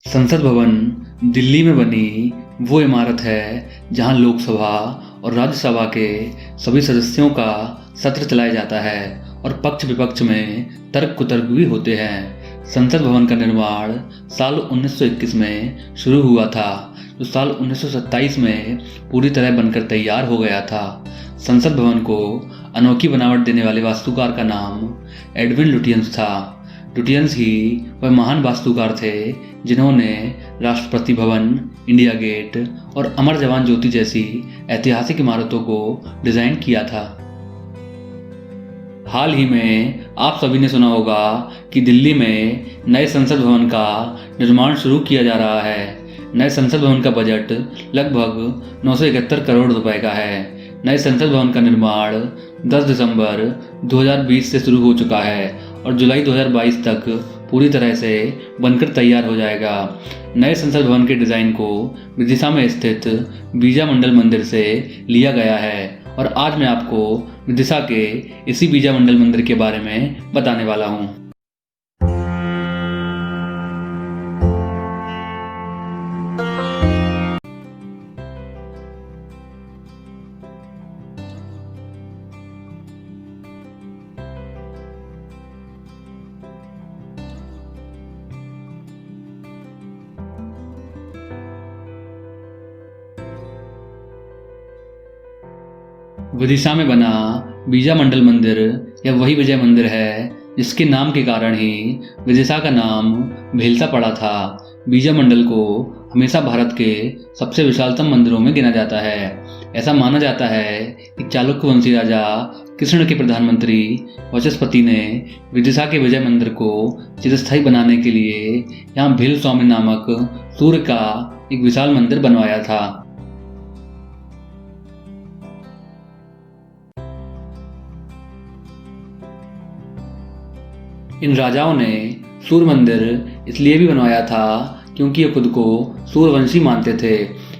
संसद भवन दिल्ली में बनी वो इमारत है जहां लोकसभा और राज्यसभा के सभी सदस्यों का सत्र चलाया जाता है और पक्ष विपक्ष में तर्क कुतर्क भी होते हैं। संसद भवन का निर्माण साल 1921 में शुरू हुआ था, जो साल 1927 में पूरी तरह बनकर तैयार हो गया था। संसद भवन को अनोखी बनावट देने वाले वास्तुकार का नाम एडविन लुटियंस था। लुटियंस ही वह महान वास्तुकार थे जिन्होंने राष्ट्रपति भवन, इंडिया गेट और अमर जवान ज्योति जैसी ऐतिहासिक इमारतों को डिजाइन किया था। हाल ही में आप सभी ने सुना होगा कि दिल्ली में नए संसद भवन का निर्माण शुरू किया जा रहा है। नए संसद भवन का बजट लगभग 971 करोड़ रुपए का है। नए संसद भवन का निर्माण 10 दिसंबर 2020 से शुरू हो चुका है और जुलाई 2022 तक पूरी तरह से बनकर तैयार हो जाएगा। नए संसद भवन के डिज़ाइन को विदिशा में स्थित बीजा मंडल मंदिर से लिया गया है और आज मैं आपको विदिशा के इसी बीजा मंडल मंदिर के बारे में बताने वाला हूँ। विदिशा में बना बीजा मंडल मंदिर या वही विजय मंदिर है जिसके नाम के कारण ही विदिशा का नाम भेलसा पड़ा था। बीजा मंडल को हमेशा भारत के सबसे विशालतम मंदिरों में गिना जाता है। ऐसा माना जाता है कि चालुक्य वंशी राजा कृष्ण के प्रधानमंत्री वाचस्पति ने विदिशा के विजय मंदिर को चिरस्थायी बनाने के लिए यहाँ भील स्वामी नामक सूर्य का एक विशाल मंदिर बनवाया था। इन राजाओं ने सूर्य मंदिर इसलिए भी बनवाया था क्योंकि ये खुद को सूर्यवंशी मानते थे।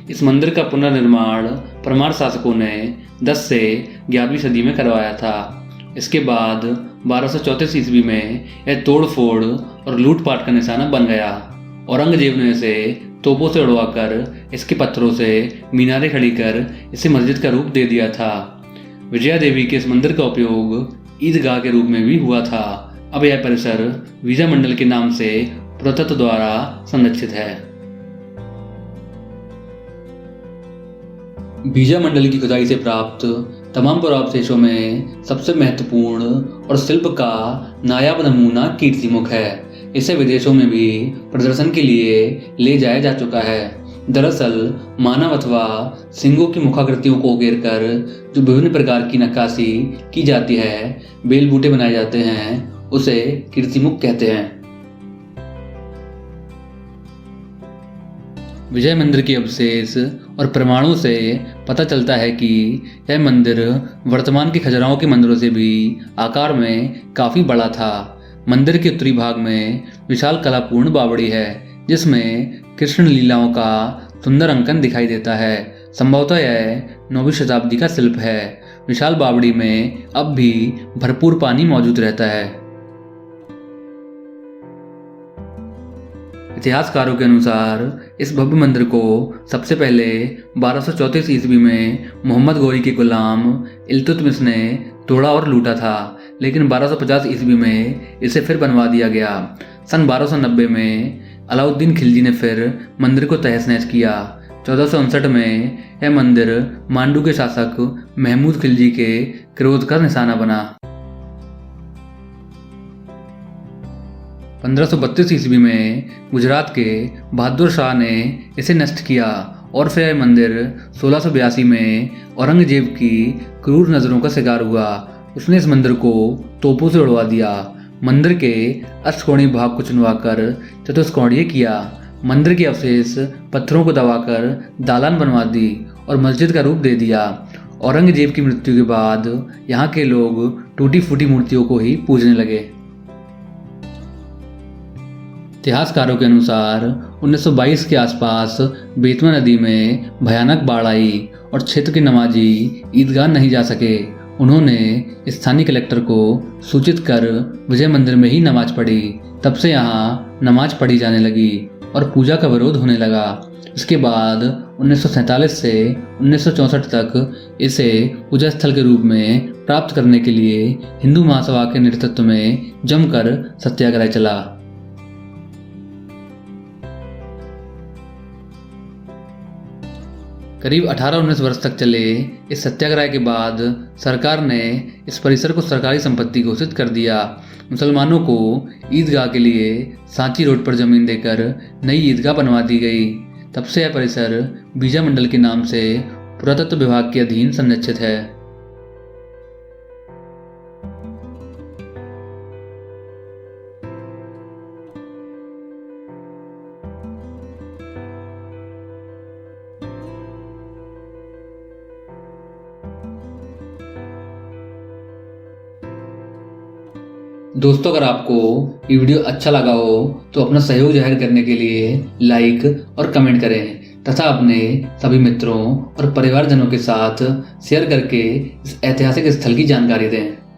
इस मंदिर का पुनर्निर्माण परमार शासकों ने 10 से 11वीं सदी में करवाया था। इसके बाद 1234 ईस्वी में यह तोड़ फोड़ और लूटपाट का निशाना बन गया। औरंगजेब ने इसे तोपों से उड़वाकर इसके पत्थरों से मीनारें खड़ी कर इसे मस्जिद का रूप दे दिया था। विजया देवी के इस मंदिर का उपयोग ईदगाह के रूप में भी हुआ था। अब यह परिसर बीजा मंडल के नाम से पुरातत्व द्वारा संरक्षित है। बीजा मंडल की खुदाई से प्राप्त तमाम पुरावशेषों में सबसे महत्वपूर्ण और शिल्प का नायाब नमूना कीर्तिमुख है। इसे विदेशों में भी प्रदर्शन के लिए ले जाया जा चुका है। दरअसल मानव अथवा सिंहों की मुखाकृतियों को घेर कर जो विभिन्न प्रकार की नक्काशी की जाती है, बेल बूटे बनाए जाते हैं, उसे कीर्तिमुख कहते हैं। विजय मंदिर के अवशेष और प्रमाणों से पता चलता है कि यह मंदिर वर्तमान के खजुराहो के मंदिरों से भी आकार में काफी बड़ा था। मंदिर के उत्तरी भाग में विशाल कलापूर्ण बावड़ी है जिसमें कृष्ण लीलाओं का सुंदर अंकन दिखाई देता है। संभवतः यह 9वीं शताब्दी का शिल्प है। विशाल बावड़ी में अब भी भरपूर पानी मौजूद रहता है। इतिहासकारों के अनुसार इस भव्य मंदिर को सबसे पहले 1234 ईस्वी में मोहम्मद गोरी के गुलाम इल्तुतमिश ने तोड़ा और लूटा था, लेकिन 1250 ईस्वी में इसे फिर बनवा दिया गया। सन 1290 में अलाउद्दीन खिलजी ने फिर मंदिर को तहस नहस किया। 1459 में यह मंदिर मांडू के शासक महमूद खिलजी के क्रोध का निशाना बना। 1532 ईस्वी में गुजरात के बहादुर शाह ने इसे नष्ट किया और फिर यह मंदिर 1682 में औरंगजेब की क्रूर नज़रों का शिकार हुआ। उसने इस मंदिर को तोपों से उड़वा दिया। मंदिर के अष्टकोणीय भाग को चुनवाकर चतुष्कोणीय किया। मंदिर के अवशेष पत्थरों को दबाकर दालान बनवा दी और मस्जिद का रूप दे दिया। औरंगजेब की मृत्यु के बाद यहाँ के लोग टूटी फूटी मूर्तियों को ही पूजने लगे। इतिहासकारों के अनुसार 1922 के आसपास बेतवा नदी में भयानक बाढ़ आई और क्षेत्र के नमाजी ईदगाह नहीं जा सके। उन्होंने स्थानीय कलेक्टर को सूचित कर विजय मंदिर में ही नमाज पढ़ी। तब से यहाँ नमाज पढ़ी जाने लगी और पूजा का विरोध होने लगा। इसके बाद 1947 से 1964 तक इसे पूजा स्थल के रूप में प्राप्त करने के लिए हिंदू महासभा के नेतृत्व में जमकर सत्याग्रह चला। करीब 18-19 वर्ष तक चले इस सत्याग्रह के बाद सरकार ने इस परिसर को सरकारी संपत्ति घोषित कर दिया। मुसलमानों को ईदगाह के लिए सांची रोड पर जमीन देकर नई ईदगाह बनवा दी गई। तब से यह परिसर बीजा मंडल के नाम से पुरातत्व विभाग के अधीन संरक्षित है। दोस्तों, अगर आपको ये वीडियो अच्छा लगा हो तो अपना सहयोग जाहिर करने के लिए लाइक और कमेंट करें तथा अपने सभी मित्रों और परिवारजनों के साथ शेयर करके इस ऐतिहासिक स्थल की जानकारी दें।